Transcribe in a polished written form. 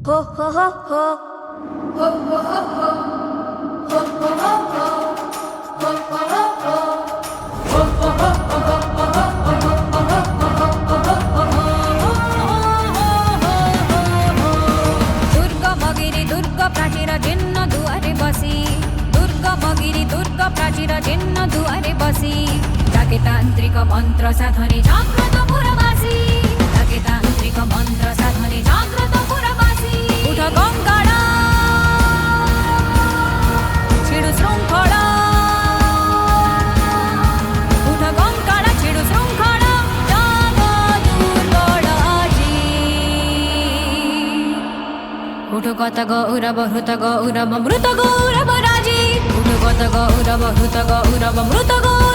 ho ho ho ho ho ho ho ho ho ho ho ho প্রাচীরা জীর্ণ দুয়ারে বসি দুর্গমগিরি দুর্গ প্রাচীরা জীর্ণ দুয়ারে বসি তাকে তান্ত্রিক মন্ত্র সাধনে জাগ্রত পুরবাসী তাকে তান্ত্রিক মন্ত্র সাধনে জাগ্রত পুরবাসী উঠ গঙ্গাড়া ছিড়ু শৃঙ্খলা উঠ গঙ্গাড়া ছিড়ু শৃঙ্খলা জাগো দুর্গড়াজি উঠু কত গৌরব হৃত গৌরব মৃত গৌরব রাজি উঠু কত গৌরব হৃত গৌরব মৃত গৌরব